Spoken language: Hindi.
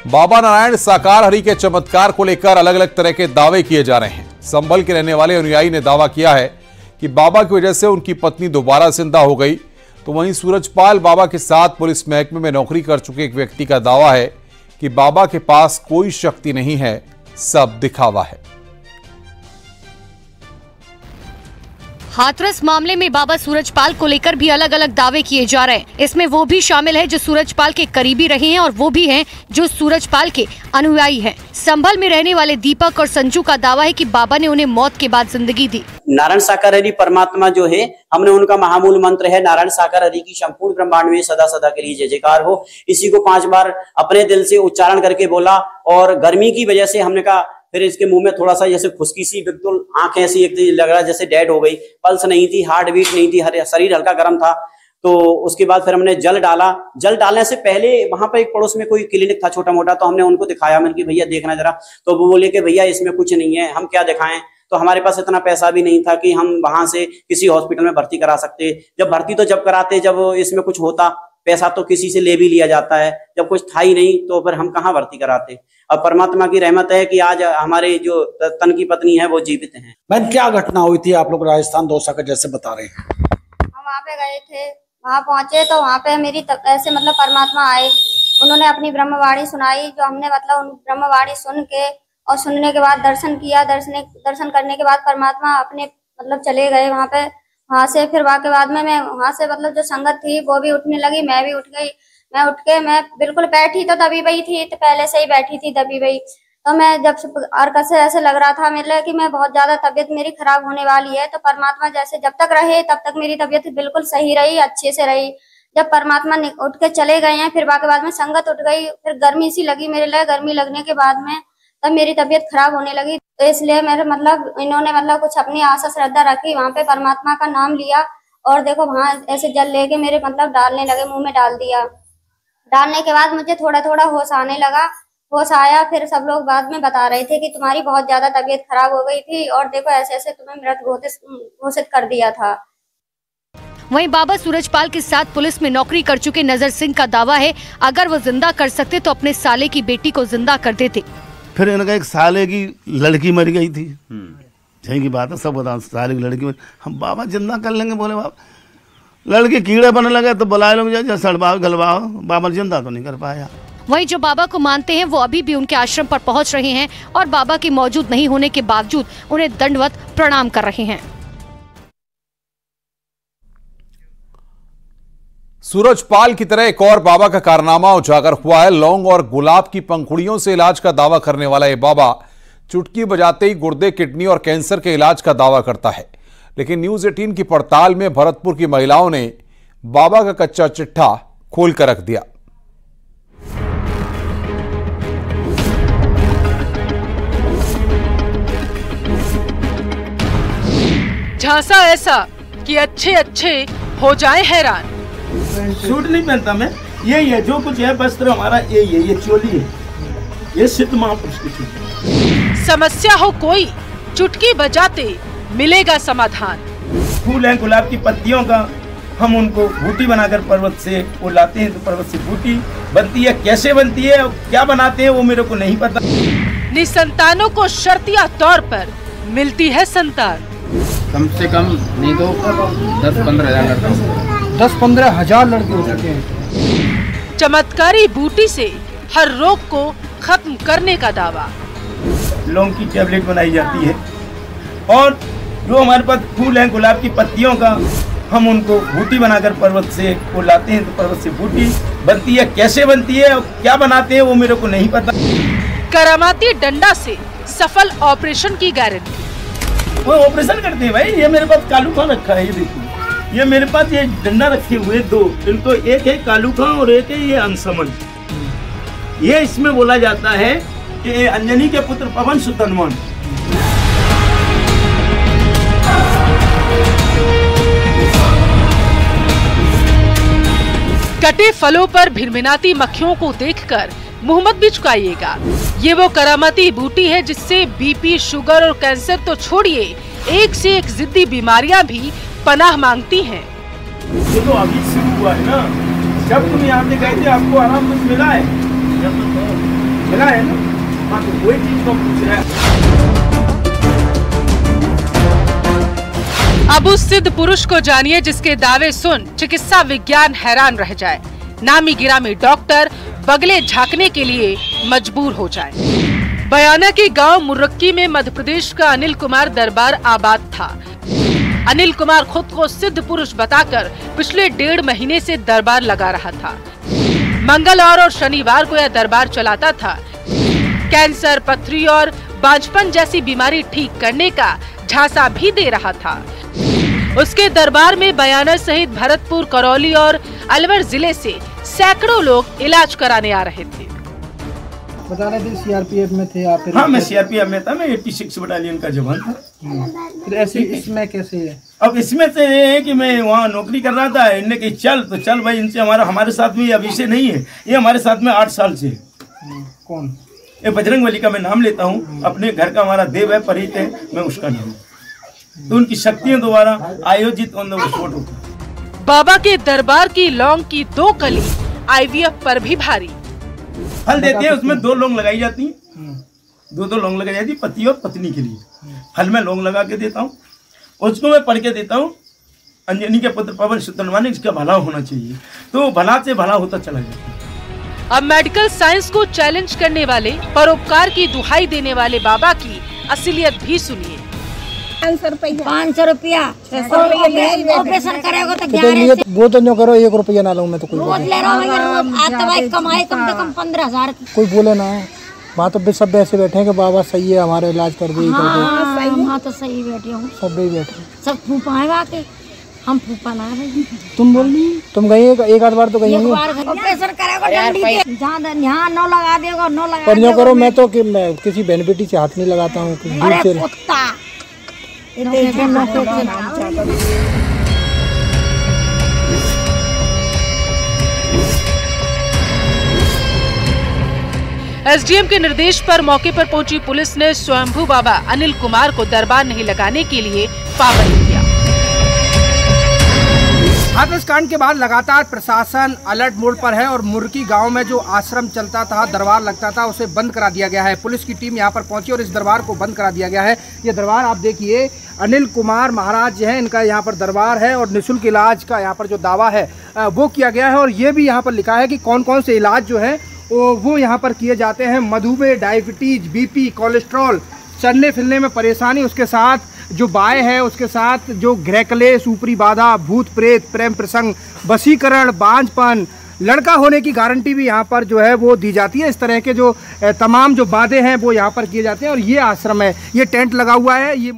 बाबा नारायण साकार हरि के चमत्कार को लेकर अलग अलग तरह के दावे किए जा रहे हैं। संभल के रहने वाले अनुयायी ने दावा किया है कि बाबा की वजह से उनकी पत्नी दोबारा जिंदा हो गई। तो वहीं सूरजपाल बाबा के साथ पुलिस महकमे में नौकरी कर चुके एक व्यक्ति का दावा है कि बाबा के पास कोई शक्ति नहीं है, सब दिखावा है। हाथरस मामले में बाबा सूरजपाल को लेकर भी अलग अलग दावे किए जा रहे हैं। इसमें वो भी शामिल है जो सूरजपाल के करीबी रहे हैं और वो भी हैं जो सूरजपाल के अनुयायी हैं। संभल में रहने वाले दीपक और संजू का दावा है कि बाबा ने उन्हें मौत के बाद जिंदगी दी। नारायण साकार हरि परमात्मा जो है, हमने उनका महामूल मंत्र है नारायण साकार हरि की संपूर्ण ब्रह्मांड में सदा सदा के लिए जय जयकार हो। इसी को 5 बार अपने दिल से उच्चारण करके बोला। और गर्मी की वजह से हमने कहा, फिर इसके मुंह में थोड़ा सा जैसे खुश्की सी, बिल्कुल आंखें ऐसी एक लग रहा जैसे डेड हो गई, पल्स नहीं थी, हार्ट बीट नहीं थी, शरीर हल्का गर्म था। तो उसके बाद फिर हमने जल डाला। जल डालने से पहले वहां पर एक पड़ोस में कोई क्लिनिक था छोटा मोटा, तो हमने उनको दिखाया। मैंने कि भैया देखना जरा। तो वो बोले कि भैया इसमें कुछ नहीं है, हम क्या दिखाएं। तो हमारे पास इतना पैसा भी नहीं था कि हम वहां से किसी हॉस्पिटल में भर्ती करा सकते। जब भर्ती तो जब कराते जब इसमें कुछ होता, पैसा तो किसी से ले भी लिया जाता है। जब कुछ था ही नहीं तो फिर हम कहाँ भर्ती कराते। अब परमात्मा की रहमत है कि आज हमारे जो तन की पत्नी है वो जीवित हैं। मैम, क्या घटना हुई थी? आप लोग राजस्थान दौसा का जैसे बता रहे हैं। हम वहाँ पे गए थे, वहाँ पहुंचे तो वहाँ पे मेरी ऐसे मतलब परमात्मा आए, उन्होंने अपनी ब्रह्मवाणी सुनाई। जो हमने मतलब उन ब्रह्मवाणी सुन के और सुनने के बाद दर्शन किया। दर्शन करने के बाद परमात्मा अपने मतलब चले गए वहाँ पे। वहाँ से फिर के बाद में मैं वहाँ से मतलब जो संगत थी वो भी उठने लगी, मैं भी उठ गई। मैं उठ के मैं बिल्कुल बैठी तो दबी हुई थी, तो पहले से ही बैठी थी दबी हुई। तो मैं जब और कैसे ऐसे लग रहा था मेरे कि मैं बहुत ज्यादा तबीयत मेरी खराब होने वाली है। तो परमात्मा जैसे जब तक रहे तब तक मेरी तबीयत बिल्कुल सही रही, अच्छे से रही। जब परमात्मा उठ के चले गए हैं, फिर के बाद में संगत उठ गई, फिर गर्मी सी लगी मेरे लिए। गर्मी लगने के बाद में तब मेरी तबीयत खराब होने लगी। तो इसलिए मेरे मतलब इन्होंने मतलब कुछ अपनी आशा श्रद्धा रखी, वहाँ पे परमात्मा का नाम लिया। और देखो वहाँ ऐसे जल लेके मेरे मतलब डालने लगे, मुंह में डाल दिया। डालने के बाद मुझे थोड़ा थोड़ा होश आने लगा। होश आया, फिर सब लोग बाद में बता रहे थे कि तुम्हारी बहुत ज्यादा तबीयत खराब हो गई थी और देखो ऐसे ऐसे तुम्हें मृत घोषित कर दिया था। वहीं बाबा सूरजपाल के साथ पुलिस में नौकरी कर चुके नजर सिंह का दावा है, अगर वो जिंदा कर सकते तो अपने साले की बेटी को जिंदा कर देते। फिर इनका एक साले की लड़की मर गई थी, सही की बात है, सब बताओ। साले की लड़की हम बाबा जिंदा कर लेंगे, बोले बाबा लड़के कीड़े बनने लगे तो बुलाए लोग सड़वाओ गलवाओ, बाबा जिंदा तो नहीं कर पाया। वहीं जो बाबा को मानते हैं वो अभी भी उनके आश्रम पर पहुंच रहे हैं और बाबा के मौजूद नहीं होने के बावजूद उन्हें दंडवत प्रणाम कर रहे हैं। सूरजपाल की तरह एक और बाबा का कारनामा उजागर हुआ है। लौंग और गुलाब की पंखुड़ियों से इलाज का दावा करने वाला ये बाबा चुटकी बजाते ही गुर्दे, किडनी और कैंसर के इलाज का दावा करता है। लेकिन न्यूज 18 की पड़ताल में भरतपुर की महिलाओं ने बाबा का कच्चा चिट्ठा खोल कर रख दिया। झांसा ऐसा कि अच्छे अच्छे हो जाए हैरान। सूट नहीं पहनता मैं, यही है जो कुछ है वस्त्र हमारा यही है, ये चोली है, ये सिद्ध महापुरुष की चोली। समस्या हो कोई, चुटकी बजाते मिलेगा समाधान। फूल है गुलाब की पत्तियों का, हम उनको बूटी बनाकर पर्वत से वो लाते हैं, तो पर्वत से बूटी बनती है। कैसे बनती है और क्या बनाते हैं वो मेरे को नहीं पता। निसंतानों को शर्तिया तौर पर मिलती है संतान। कम से कम नहीं तो 10-15 हजार लड़के, 10-15 हजार लड़के हो चुके हैं। चमत्कारी बूटी से हर रोग को खत्म करने का दावा। लौंग की टैबलेट बनाई जाती है और जो हमारे पास फूल हैं गुलाब की पत्तियों का, हम उनको बूटी बनाकर पर्वत से वो लाते हैं, तो पर्वत से बूटी बनती है। कैसे बनती है और क्या बनाते हैं वो मेरे को नहीं पता। करामाती डंडा से सफल ऑपरेशन की गारंटी। वो ऑपरेशन करते हैं भाई। ये मेरे पास कालू खां रखा है, ये देखिए, ये मेरे पास ये डंडा रखे हुए 2, इनको एक है कालू खां और एक है ये अंशमन। ये इसमें बोला जाता है कि अंजनी के पुत्र पवन सुत हनुमान। कटे फलों पर भिनभिनाती मक्खियों को देखकर मुंह मत भी चुकाइएगा। ये वो करामाती बूटी है जिससे बीपी, शुगर और कैंसर तो छोड़िए, एक से एक जिद्दी बीमारियां भी पनाह मांगती हैं। ये तो अभी शुरू हुआ है ना, जब तुम यहाँ से गए थे आपको आराम कुछ मिला है? मिला है ना। हाँ, तो कोई चीज को पूछ रहा है। अब उस सिद्ध पुरुष को जानिए जिसके दावे सुन चिकित्सा विज्ञान हैरान रह जाए, नामी गिरामी डॉक्टर बगले झांकने के लिए मजबूर हो जाए। बयाना के गांव मुर्रक्की में मध्य प्रदेश का अनिल कुमार दरबार आबाद था। अनिल कुमार खुद को सिद्ध पुरुष बताकर पिछले 1.5 महीने से दरबार लगा रहा था। मंगलवार और शनिवार को यह दरबार चलाता था। कैंसर, पथरी और बांझपन जैसी बीमारी ठीक करने का झांसा भी दे रहा था। उसके दरबार में बयाना सहित भरतपुर, करौली और अलवर जिले से सैकड़ों लोग इलाज कराने आ रहे थे। बता रहे थे सीआरपीएफ में थे आप? हाँ, मैं सीआरपीएफ में था। मैं 86 बटालियन का जवान था। फिर ऐसे इसमें कैसे है? अब इसमें से ये है कि मैं वहाँ नौकरी कर रहा था, इनने कही चल तो चल भाई। इनसे हमारे साथ में अभी से नहीं है, ये हमारे साथ में 8 साल से। कौन? ये बजरंगबली का मैं नाम लेता हूँ। अपने घर का हमारा देव है, परीत है, मैं उसका नाम। तो उनकी शक्तियाँ द्वारा आयोजित फोटो। बाबा के दरबार की लौंग की 2 कली IVF पर भी भारी। फल देते हैं, उसमें 2 लौंग लगाई जाती हैं। 2 लौंग लगाई जाती है पति और पत्नी के लिए। फल में लौंग लगा के देता हूँ, उसको मैं पढ़ के देता हूँ। अंजनी के पुत्र पवन सुतनवाने, इसका भला होना चाहिए, तो भला से भला होता चला जाता है। अब मेडिकल साइंस को चैलेंज करने वाले, परोपकार की दुहाई देने वाले बाबा की असलियत भी सुनिए। 500 रुपया ऑपरेशन करेगा तो वो तो नहीं करो, 1 रुपया ना लूँ मैं तो। कोई रोज ले रहा हूँ, कमाई कम से कम 15,000। कोई बोले ना, वहाँ तो सब ऐसे बैठे हैं कि बाबा सही है, हमारा इलाज कर दे। हाँ, तो सही बैठे हूँ, सब भी बैठे, सब फूफा है आके। हम फूफा ना रहे। तुम बोल रही, तुम गई एक आध बार तो गई होंगी। ऑपरेशन करेगा जहाँ 9 लगा देगा, 9 लगा। पर यूँ करो, मैं तो किसी बहन बेटी से हाथ नहीं लगाता हूँ। एसडीएम के निर्देश पर मौके पर पहुंची पुलिस ने स्वयंभू बाबा अनिल कुमार को दरबार नहीं लगाने के लिए पाबंद किया। हाथरस कांड के बाद लगातार प्रशासन अलर्ट मोड पर है और मुर्की गांव में जो आश्रम चलता था, दरबार लगता था, उसे बंद करा दिया गया है। पुलिस की टीम यहां पर पहुंची और इस दरबार को बंद करा दिया गया है। ये दरबार आप देखिए, अनिल कुमार महाराज जो है, इनका यहाँ पर दरबार है और निःशुल्क इलाज का यहाँ पर जो दावा है वो किया गया है। और ये भी यहाँ पर लिखा है कि कौन कौन से इलाज जो है वो यहाँ पर किए जाते हैं। मधुमेह, डायबिटीज, BP, कोलेस्ट्रॉल, चलने फिरने में परेशानी, उसके साथ जो बाय है, उसके साथ जो गृह क्लेश, ऊपरी बाधा, भूत प्रेत, प्रेम प्रसंग, वशीकरण, बांझपन, लड़का होने की गारंटी भी यहाँ पर जो है वो दी जाती है। इस तरह के जो तमाम जो बाधे हैं वो यहाँ पर किए जाते हैं। और ये आश्रम है, ये टेंट लगा हुआ है। ये